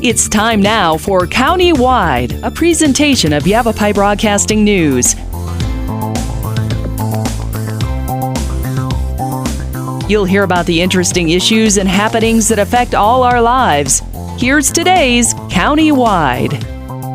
It's time now for County-Wide, a presentation of Yavapai Broadcasting News. You'll hear about the interesting issues and happenings that affect all our lives. Here's today's County-Wide.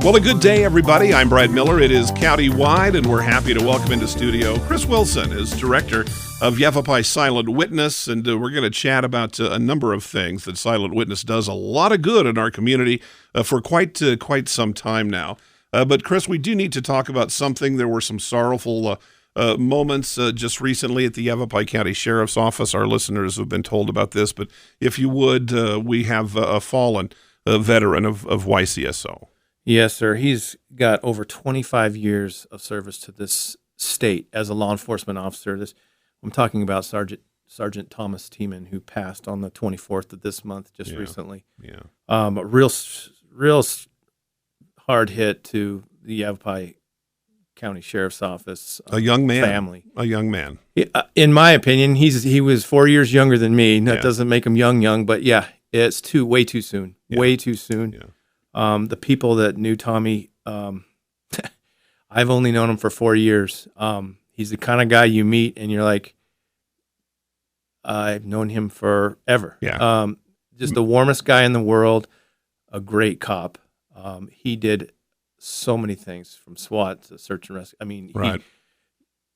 Well, a good day, everybody. I'm Brad Miller. It is County-Wide, and we're happy to welcome into studio Chris Wilson, is director of Yavapai Silent Witness, and we're going to chat about a number of things that Silent Witness does a lot of good in our community for quite some time now. But Chris, we do need to talk about something. There were some sorrowful moments just recently at the Yavapai County Sheriff's Office. Our listeners have been told about this, but if you would, we have a fallen veteran of YCSO. Yes, sir. He's got over 25 years of service to this state as a law enforcement officer. I'm talking about Sergeant Thomas Tiemann, who passed on the 24th of this month, just recently. Yeah. A real hard hit to the Yavapai County Sheriff's Office. A young man. Family. A young man. In my opinion, he was 4 years younger than me. That doesn't make him young, but yeah, it's way too soon. Yeah. Way too soon. Yeah. The people that knew Tommy, I've only known him for 4 years. He's the kind of guy you meet and you're like, I've known him forever. Yeah. Just the warmest guy in the world, a great cop. He did so many things from SWAT to search and rescue. I mean,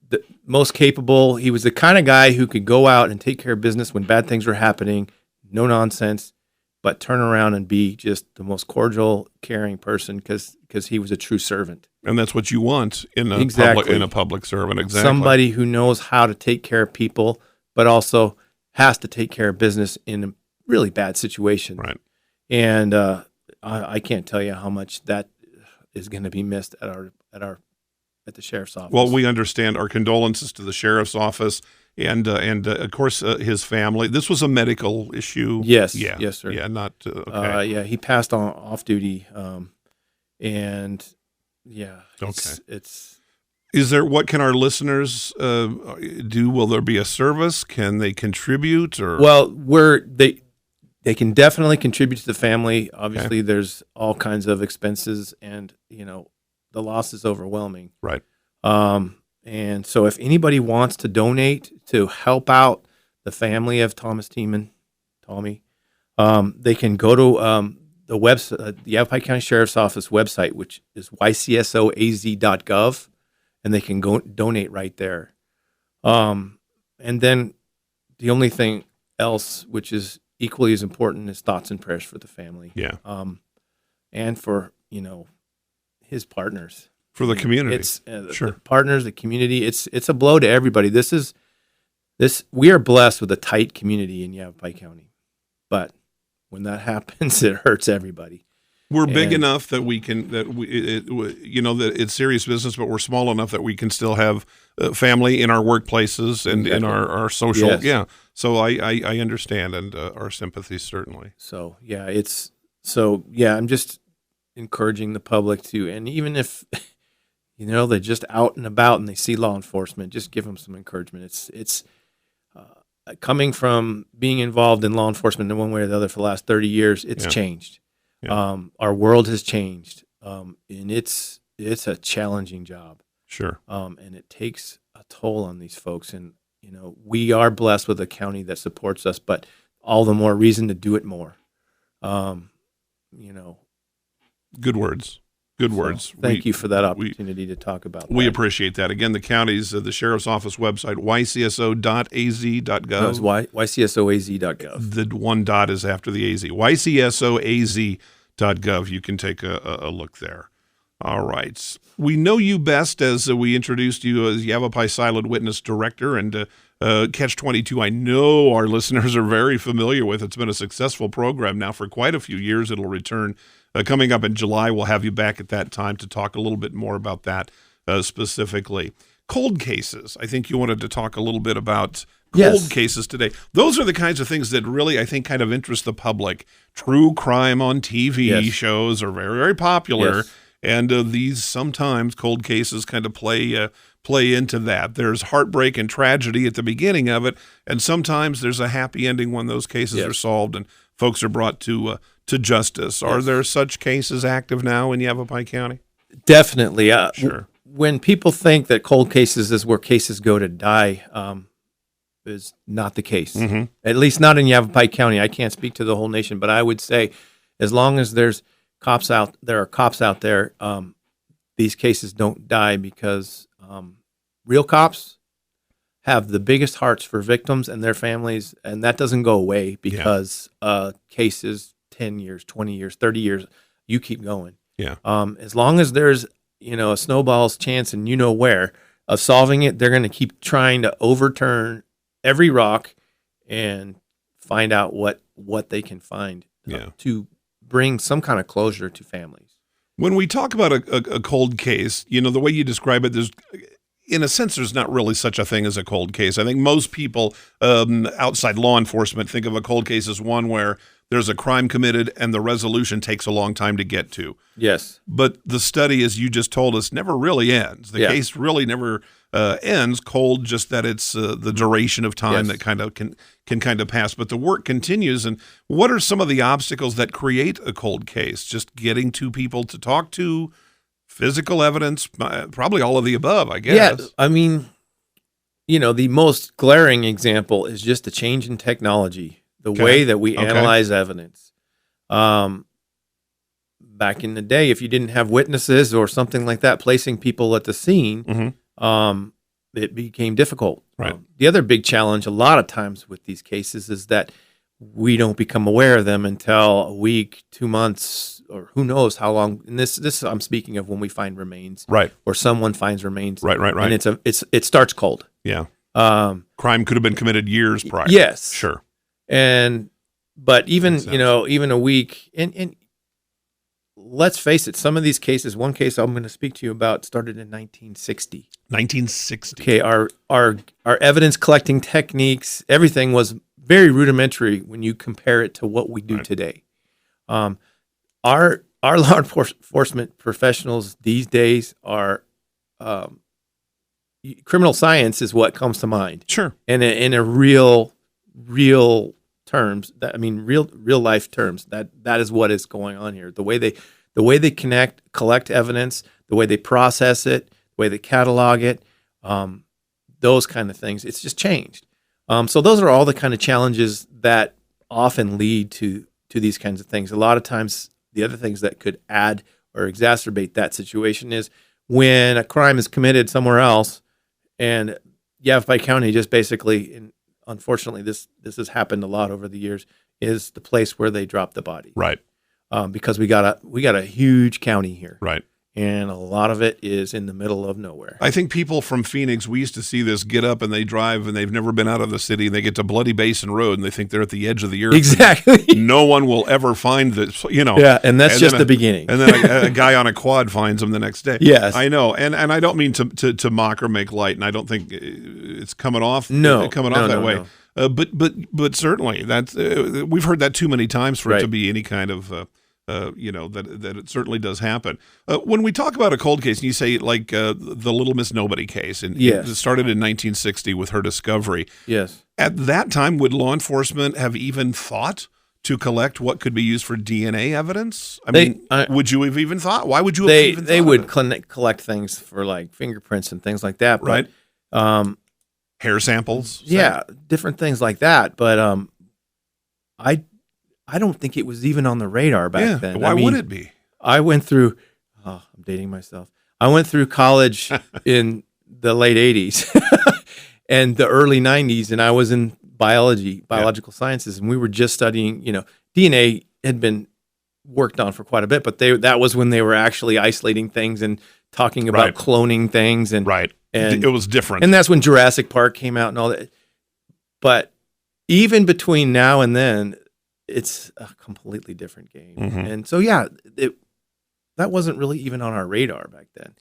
the most capable. He was the kind of guy who could go out and take care of business when bad things were happening, no nonsense, but turn around and be just the most cordial, caring person because he was a true servant. And that's what you want in a public servant. Exactly. Somebody who knows how to take care of people, but also has to take care of business in a really bad situation. Right. And I can't tell you how much that is going to be missed at the sheriff's office. Well, we understand our condolences to the sheriff's office. And of course, his family. This was a medical issue. Yes. Yeah. Yes, sir. Yeah. Not. Okay. He passed on off duty. And yeah. Okay. It's. Is there? What can our listeners do? Will there be a service? Can they contribute? Or they can definitely contribute to the family. Obviously, there's all kinds of expenses, and the loss is overwhelming. Right. And so if anybody wants to donate to help out the family of Thomas Tiemann, Tommy, they can go to the website, the Yavapai County Sheriff's Office website, which is ycsoaz.gov, and they can go donate right there. And then the only thing else, which is equally as important, is thoughts and prayers for the family. Yeah. And for, his partners. For the community. It's the partners, the community. It's a blow to everybody. We are blessed with a tight community in Yavapai County, but when that happens, it hurts everybody. We're big enough that that it's serious business, but we're small enough that we can still have family in our workplaces and in our social. Yes. Yeah. So I understand, and our sympathies certainly. So I'm just encouraging the public to, and even if they're just out and about and they see law enforcement, just give them some encouragement. It's coming from being involved in law enforcement in one way or the other for the last 30 years. It's changed. Yeah. Our world has changed, and it's a challenging job. Sure. And it takes a toll on these folks. And we are blessed with a county that supports us, but all the more reason to do it more. Good words. Good words. Thank you for that opportunity to talk about that. We appreciate that. Again, the county's, the Sheriff's Office website, ycso.az.gov. No, it's ycsoaz.gov. The one dot is after the AZ. ycsoaz.gov. You can take a look there. All right. We know you best as we introduced you as Yavapai Silent Witness Director, and Catch-22, I know our listeners are very familiar with. It's been a successful program now for quite a few years. It'll return coming up in July. We'll have you back at that time to talk a little bit more about that specifically. Cold cases. I think you wanted to talk a little bit about cold cases today. Those are the kinds of things that really, I think, kind of interest the public. True crime on TV shows are very, very popular. Yes. And these sometimes cold cases kind of play into that. There's heartbreak and tragedy at the beginning of it, and sometimes there's a happy ending when those cases are solved and folks are brought to to justice. Are there such cases active now in Yavapai County? Definitely. Sure. When people think that cold cases is where cases go to die, is not the case. At least not in Yavapai County. I can't speak to the whole nation, but I would say as long as there are cops out there, these cases don't die because real cops have the biggest hearts for victims and their families, and that doesn't go away because cases 10 years, 20 years, 30 years, you keep going. Yeah. As long as there's, a snowball's chance and where of solving it, they're going to keep trying to overturn every rock and find out what they can find to bring some kind of closure to families. When we talk about a cold case, the way you describe it, there's, in a sense, there's not really such a thing as a cold case. I think most people outside law enforcement think of a cold case as one where there's a crime committed and the resolution takes a long time to get to. Yes. But the study, as you just told us, never really ends. The case really never ends cold, just that it's the duration of time that kind of can kind of pass. But the work continues. And what are some of the obstacles that create a cold case? Just getting two people to talk to, physical evidence, probably all of the above, I guess. Yeah, I mean, the most glaring example is just the change in technology, the way that we analyze evidence. Back in the day, if you didn't have witnesses or something like that, placing people at the scene, it became difficult. Right. The other big challenge a lot of times with these cases is that we don't become aware of them until a week, 2 months, or who knows how long. And this I'm speaking of when we find remains, right? Or someone finds remains, right. And it starts cold. Yeah. Crime could have been committed years prior. Yes, sure. But even even a week, and let's face it, some of these cases. One case I'm going to speak to you about started in 1960. 1960. Okay, our evidence collecting techniques, everything was very rudimentary when you compare it to what we do today. Our law enforcement professionals these days are criminal science is what comes to mind. Sure. And in a real terms, real life terms, that is what is going on here. The way they collect evidence, the way they process it, the way they catalog it, those kind of things. It's just changed. So those are all the kind of challenges that often lead to these kinds of things. A lot of times, the other things that could add or exacerbate that situation is when a crime is committed somewhere else, and Yavapai County just basically, and unfortunately this has happened a lot over the years, is the place where they drop the body. Right. Because we got a huge county here. Right. And a lot of it is in the middle of nowhere. I think people from Phoenix, we used to see this, get up and they drive and they've never been out of the city and they get to Bloody Basin Road and they think they're at the edge of the earth. Exactly. No one will ever find this, Yeah, and that's just the beginning. And then a guy on a quad finds them the next day. Yes. I know. And I don't mean to mock or make light, and I don't think it's coming off that way. No. But certainly that's we've heard that too many times for it to be any kind of that it certainly does happen. When we talk about a cold case, and you say like the Little Miss Nobody case, and it started in 1960 with her discovery. Yes. At that time, would law enforcement have even thought to collect what could be used for DNA evidence? Would you have even thought? Why would you have even thought? They would collect things for like fingerprints and things like that, right? Hair samples, different things like that. But I don't think it was even on the radar back then. Why would it be? I went through, I'm dating myself. I went through college in the late 80s and the early 90s, and I was in biological sciences, and we were just studying, DNA had been worked on for quite a bit, but that was when they were actually isolating things and talking about cloning things. And it was different. And that's when Jurassic Park came out and all that. But even between now and then, it's a completely different game. Mm-hmm. And so, that wasn't really even on our radar back then.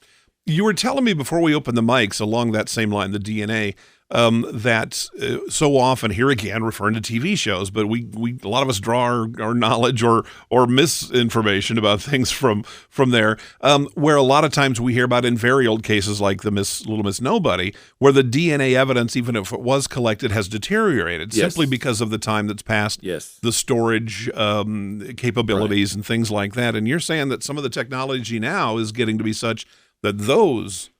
You were telling me before we opened the mics along that same line, the DNA, that so often, here again, referring to TV shows, but we a lot of us draw our knowledge or misinformation about things from there, where a lot of times we hear about in very old cases like the Little Miss Nobody, where the DNA evidence, even if it was collected, has deteriorated simply because of the time that's passed, the storage capabilities and things like that. And you're saying that some of the technology now is getting to be such that those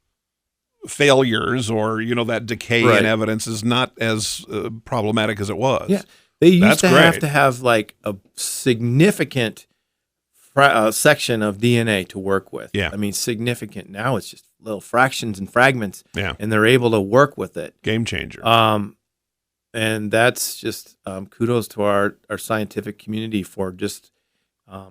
failures or that decay in evidence is not as problematic as it was. Yeah, they used to have to have like a significant section of DNA to work with. Yeah, I mean significant. Now it's just little fractions and fragments. Yeah, and they're able to work with it. Game changer. And that's just kudos to our scientific community for just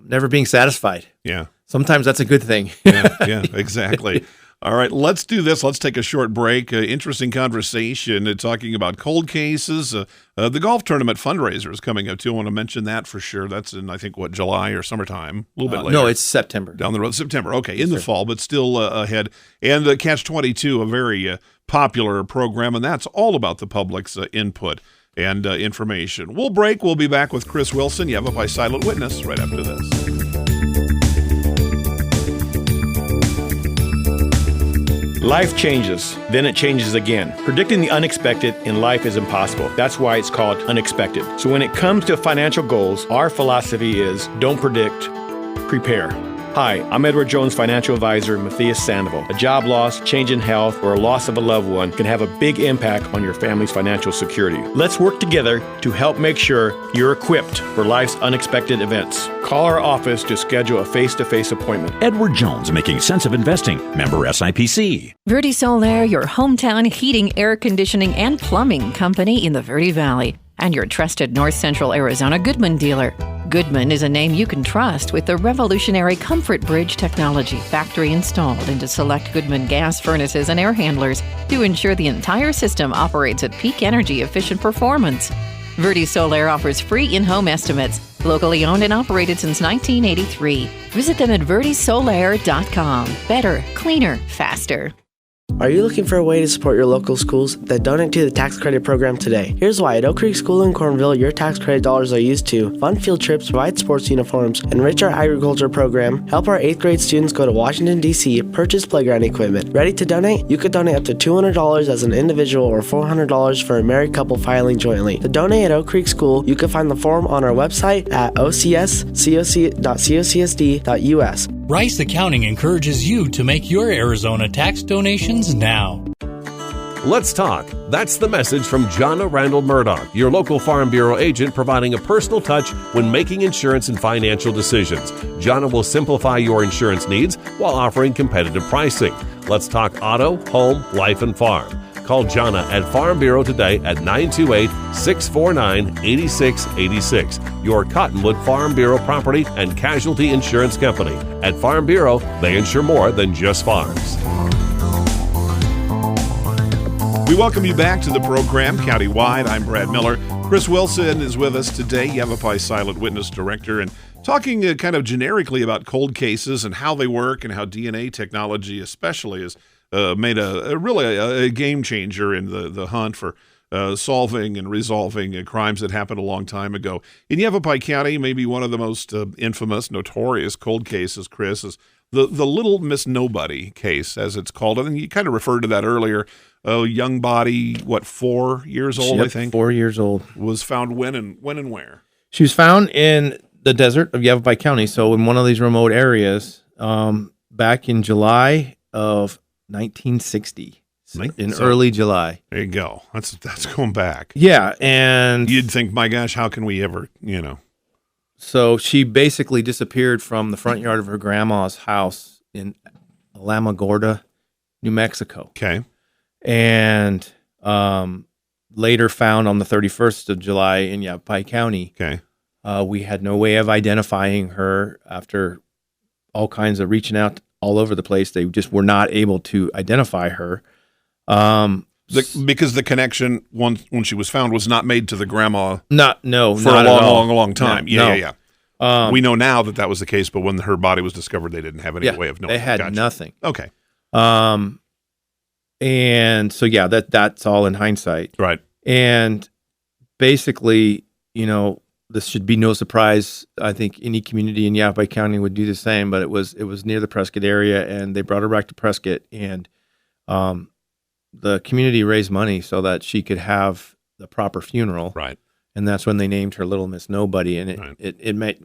never being satisfied. Yeah, sometimes that's a good thing. yeah, exactly. All right, let's do this. Let's take a short break. Interesting conversation talking about cold cases. The golf tournament fundraiser is coming up, too. I want to mention that for sure. That's in, I think, July or summertime, a little bit later. No, it's September. Down the road, September. Okay, in the fall, but still ahead. And Catch 22, a very popular program, and that's all about the public's input and information. We'll break. We'll be back with Chris Wilson, Yavapai Silent Witness, right after this. Life changes, then it changes again. Predicting the unexpected in life is impossible. That's why it's called unexpected. So when it comes to financial goals, our philosophy is don't predict, prepare. Hi, I'm Edward Jones financial advisor Matthias Sandoval. A job loss, change in health, or a loss of a loved one can have a big impact on your family's financial security. Let's work together to help make sure you're equipped for life's unexpected events. Call our office to schedule a face-to-face appointment. Edward Jones, making sense of investing. Member SIPC. Verde Solaire, your hometown heating, air conditioning, and plumbing company in the Verde Valley. And your trusted North Central Arizona Goodman dealer. Goodman is a name you can trust with the revolutionary Comfort Bridge technology factory installed into select Goodman gas furnaces and air handlers to ensure the entire system operates at peak energy efficient performance. Verde Solaire offers free in-home estimates, locally owned and operated since 1983. Visit them at verdesolaire.com. Better, cleaner, faster. Are you looking for a way to support your local schools? Then donate to the tax credit program today. Here's why. At Oak Creek School in Cornville, your tax credit dollars are used to fund field trips, provide sports uniforms, enrich our agriculture program, help our 8th grade students go to Washington, D.C., purchase playground equipment. Ready to donate? You could donate up to $200 as an individual or $400 for a married couple filing jointly. To donate at Oak Creek School, you can find the form on our website at ocs.cocsd.us. Rice Accounting encourages you to make your Arizona tax donations now. Let's talk. That's the message from Jonna Randall Murdoch, your local Farm Bureau agent, providing a personal touch when making insurance and financial decisions. Jonna will simplify your insurance needs while offering competitive pricing. Let's talk auto, home, life, and farm. Call Jonna at Farm Bureau today at 928-649-8686. Your Cottonwood Farm Bureau property and casualty insurance company. At Farm Bureau, they insure more than just farms. We welcome you back to the program, Countywide. I'm Brad Miller. Chris Wilson is with us today, Yavapai Silent Witness Director, and talking kind of generically about cold cases and how they work and how DNA technology especially is made a game changer in the hunt for solving and resolving crimes that happened a long time ago. In Yavapai County, maybe one of the most infamous, notorious cold cases, Chris, is the Little Miss Nobody case, as it's called. I think you kind of referred to that earlier. A young body, 4 years old, Yep, I think? 4 years old. Was found when and where? She was found in the desert of Yavapai County, so in one of these remote areas, back in July of 1960. In early July. There you go. That's going back. Yeah, and you'd think, my gosh, how can we ever, So she basically disappeared from the front yard of her grandma's house in Alamogordo, New Mexico. Okay. And later found on the 31st of July in Yavapai County. Okay. We had no way of identifying her after all kinds of reaching out all over the place. They just were not able to identify her. Because the connection when she was found was not made to the grandma. For a long time. Yeah. We know now that was the case, but when her body was discovered, they didn't have any way of knowing. They had nothing. Okay. And so, yeah, that's all in hindsight. Right. And basically, this should be no surprise. I think any community in Yavapai County would do the same, but it was near the Prescott area, and they brought her back to Prescott, and the community raised money so that she could have the proper funeral. Right. And that's when they named her Little Miss Nobody. And it made,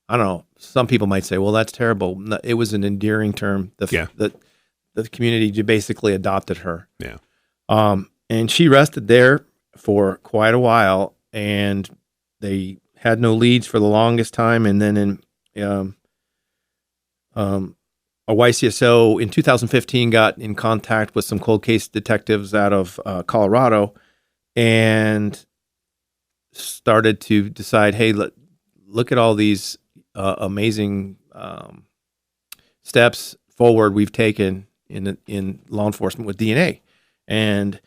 I don't know, some people might say, well, that's terrible. No, it was an endearing term. The community basically adopted her. Yeah. And she rested there for quite a while, and they had no leads for the longest time. And then a YCSO in 2015 got in contact with some cold case detectives out of Colorado and started to decide, hey, look at all these amazing steps forward we've taken in law enforcement with DNA. And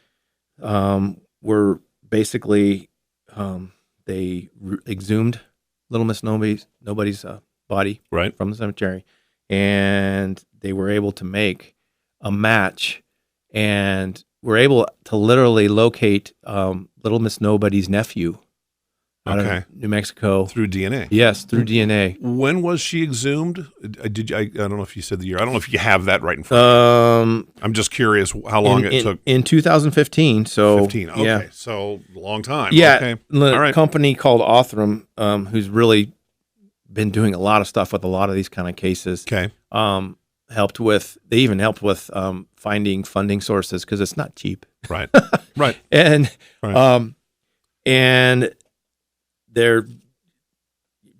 we're basically, they exhumed Little Miss Nobody's body from the cemetery, and they were able to make a match, and were able to literally locate Little Miss Nobody's nephew out of New Mexico through DNA. Yes, through DNA. When was she exhumed? I don't know if you said the year. I don't know if you have that right in front. I'm just curious how long it took. In 2015. So 15. Okay, yeah. So long time. Yeah, Okay. A All right. company called Othram, who's really been doing a lot of stuff with a lot of these kind of cases. Okay. They even helped with finding funding sources because it's not cheap. Right. Right. And Right. and they're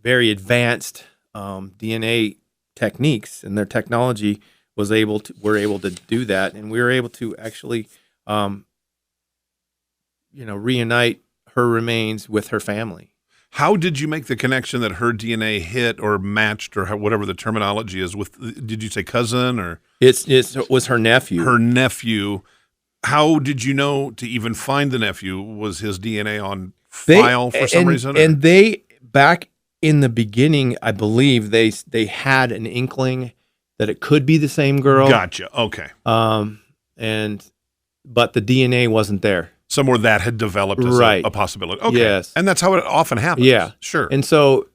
very advanced DNA techniques, and their technology were able to do that, and we were able to actually reunite her remains with her family. How did you make the connection that her DNA hit or matched or whatever the terminology is with? Did you say cousin or? It was her nephew. Her nephew. How did you know to even find the nephew? Was his DNA on file for some reason? And they, back in the beginning, I believe they had an inkling that it could be the same girl. Gotcha. Okay. But the DNA wasn't there. Somewhere that had developed as a possibility. Okay. Yes. And that's how it often happens. Yeah. Sure. And so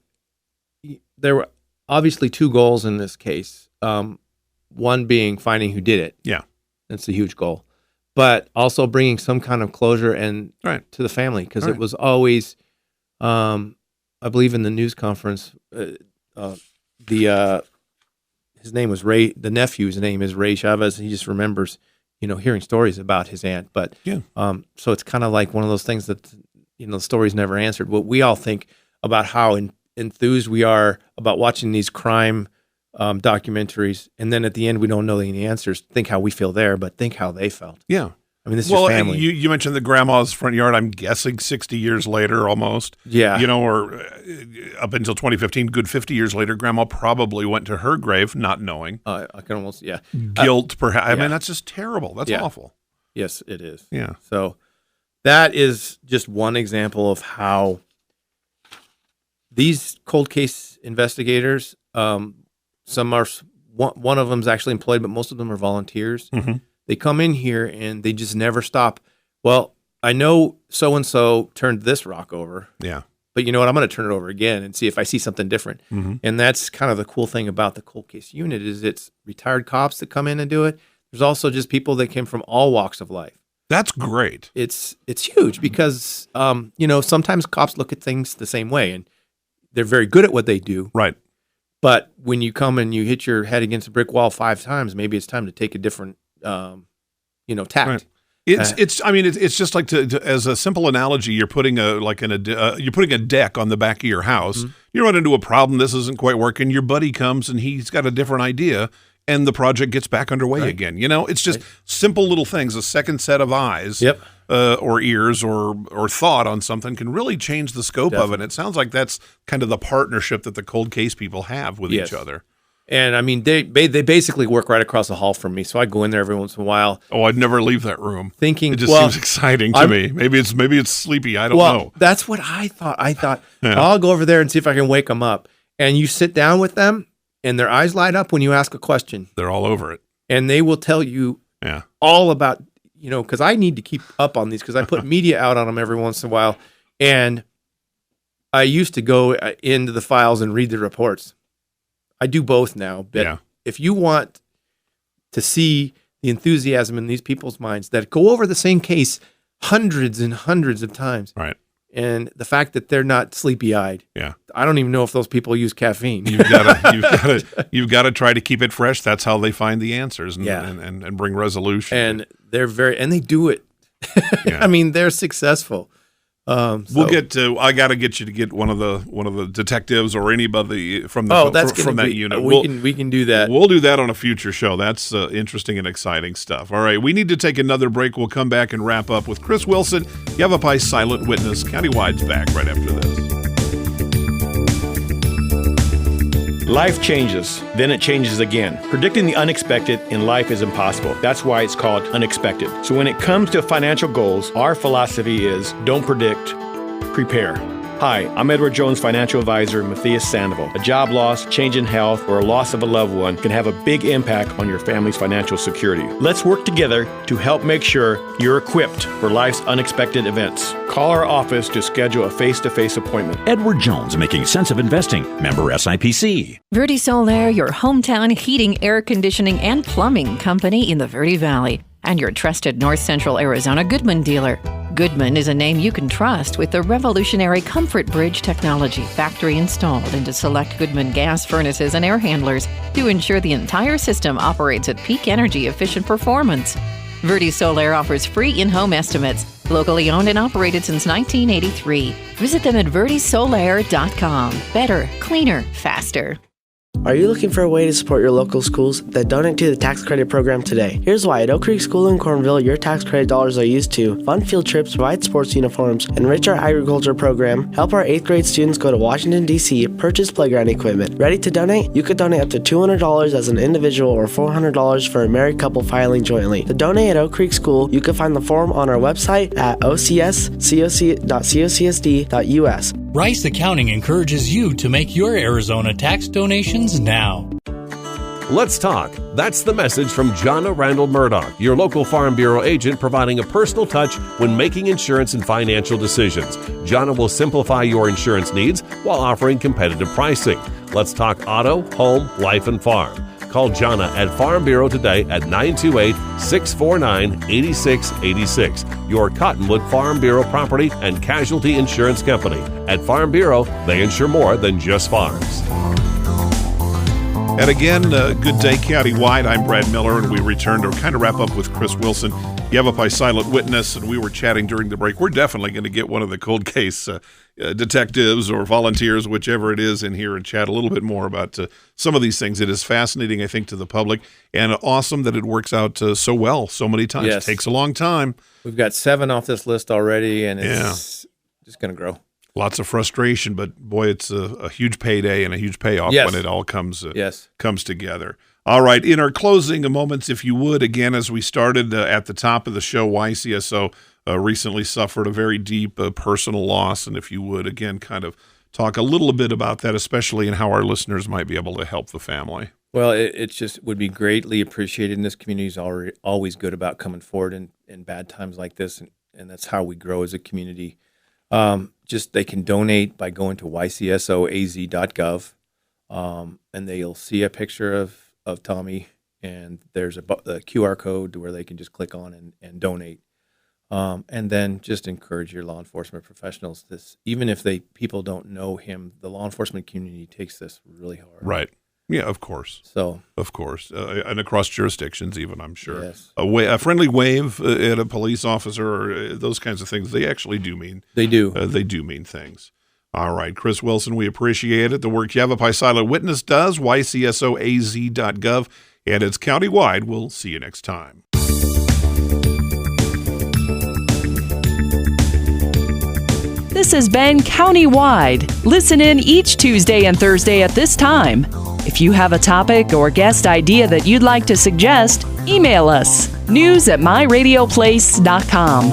there were obviously two goals in this case. One being finding who did it. Yeah. That's a huge goal. But also bringing some kind of closure to the family, because it was always, I believe in the news conference, his name was Ray. The nephew's name is Ray Chavez. He just remembers, hearing stories about his aunt. But so it's kind of like one of those things that the story's never answered. What we all think about how enthused we are about watching these crime documentaries, and then at the end we don't know any answers. Think how we feel there, but think how they felt. Yeah. I mean, this is your family. You mentioned the grandma's front yard. I'm guessing 60 years later, almost. Yeah. Or up until 2015, good 50 years later, grandma probably went to her grave not knowing. I can almost, Guilt, perhaps. I mean, that's just terrible. That's awful. Yes, it is. Yeah. So that is just one example of how these cold case investigators, some are, one of them is actually employed, but most of them are volunteers. Mm-hmm. They come in here and they just never stop. Well, I know so-and-so turned this rock over. Yeah. But you know what? I'm going to turn it over again and see if I see something different. Mm-hmm. And that's kind of the cool thing about the cold case unit is it's retired cops that come in and do it. There's also just people that came from all walks of life. That's great. It's huge because, sometimes cops look at things the same way and they're very good at what they do. Right. But when you come and you hit your head against a brick wall 5 times, maybe it's time to take a different tact. Right. It's just like as a simple analogy, you're putting you're putting a deck on the back of your house. Mm-hmm. You run into a problem. This isn't quite working. Your buddy comes and he's got a different idea, and the project gets back underway again. It's just simple little things. A second set of eyes, or ears, or thought on something can really change the scope of it. And it sounds like that's kind of the partnership that the cold case people have with each other. And I mean, they basically work right across the hall from me, so I go in there every once in a while. Oh, I'd never leave that room. Thinking, it just seems exciting to me. Maybe it's sleepy. I don't know. That's what I thought. I'll go over there and see if I can wake them up. And you sit down with them, and their eyes light up when you ask a question. They're all over it, and they will tell you Yeah. All about, because I need to keep up on these because I put media out on them every once in a while. And I used to go into the files and read the reports. I do both now. But if you want to see the enthusiasm in these people's minds that go over the same case hundreds and hundreds of times. Right. And the fact that they're not sleepy-eyed. Yeah. I don't even know if those people use caffeine. You've got to try to keep it fresh. That's how they find the answers and bring resolution. And they do it. Yeah. I mean, they're successful. We'll get to. I got to get you to get one of the detectives or anybody from that unit. We can do that. We'll do that on a future show. That's interesting and exciting stuff. All right, we need to take another break. We'll come back and wrap up with Chris Wilson, Yavapai Silent Witness. Countywide's back right after this. Life changes, then it changes again. Predicting the unexpected in life is impossible. That's why it's called unexpected. So when it comes to financial goals, our philosophy is don't predict, prepare. Hi, I'm Edward Jones financial advisor Matthias Sandoval. A job loss, change in health, or a loss of a loved one can have a big impact on your family's financial security. Let's work together to help make sure you're equipped for life's unexpected events. Call our office to schedule a face-to-face appointment. Edward Jones, making sense of investing. Member SIPC. Verde Solaire, your hometown heating, air conditioning, and plumbing company in the Verde Valley, and your trusted North Central Arizona Goodman dealer. Goodman is a name you can trust with the revolutionary Comfort Bridge technology factory installed into select Goodman gas furnaces and air handlers to ensure the entire system operates at peak energy efficient performance. Verde Solaire offers free in-home estimates, locally owned and operated since 1983. Visit them at verdesolaire.com. Better, cleaner, faster. Are you looking for a way to support your local schools? Then donate to the tax credit program today. Here's why. At Oak Creek School in Cornville, your tax credit dollars are used to fund field trips, provide sports uniforms, enrich our agriculture program, help our 8th grade students go to Washington, D.C., purchase playground equipment. Ready to donate? You could donate up to $200 as an individual or $400 for a married couple filing jointly. To donate at Oak Creek School, you can find the form on our website at ocs.cocsd.us. Rice Accounting encourages you to make your Arizona tax donations now. Let's talk. That's the message from Jonna Randall Murdoch, your local Farm Bureau agent, providing a personal touch when making insurance and financial decisions. Jonna will simplify your insurance needs while offering competitive pricing. Let's talk auto, home, life, and farm. Call Jonna at Farm Bureau today at 928-649-8686. Your Cottonwood Farm Bureau property and casualty insurance company. At Farm Bureau, they insure more than just farms. And again, good day countywide. I'm Brad Miller, and we return to kind of wrap up with Chris Wilson, Yavapai Silent Witness, and we were chatting during the break. We're definitely going to get one of the cold case detectives or volunteers, whichever it is, in here and chat a little bit more about some of these things. It is fascinating, I think, to the public, and awesome that it works out so well so many times. Yes. It takes a long time. We've got 7 off this list already, and it's just going to grow. Lots of frustration, but boy, it's a huge payday and a huge payoff when it all comes together. All right, in our closing moments, if you would, again, as we started at the top of the show, YCSO recently suffered a very deep personal loss, and if you would, again, kind of talk a little bit about that, especially in how our listeners might be able to help the family. Well, it just would be greatly appreciated, and this community is always good about coming forward in bad times like this, and that's how we grow as a community. Just they can donate by going to ycsoaz.gov, and they'll see a picture of Tommy, and there's a QR code where they can just click on and donate. And then just encourage your law enforcement professionals. Even if people don't know him, the law enforcement community takes this really hard. Right. Yeah, of course. Of course. And across jurisdictions even, I'm sure. Yes. A friendly wave at a police officer or those kinds of things, they actually do mean. They do. They do mean things. All right, Chris Wilson, we appreciate it. The work Yavapai Silent Witness does, ycsoaz.gov, and it's countywide. We'll see you next time. This has been Countywide. Listen in each Tuesday and Thursday at this time. If you have a topic or guest idea that you'd like to suggest, email us, news@myradioplace.com.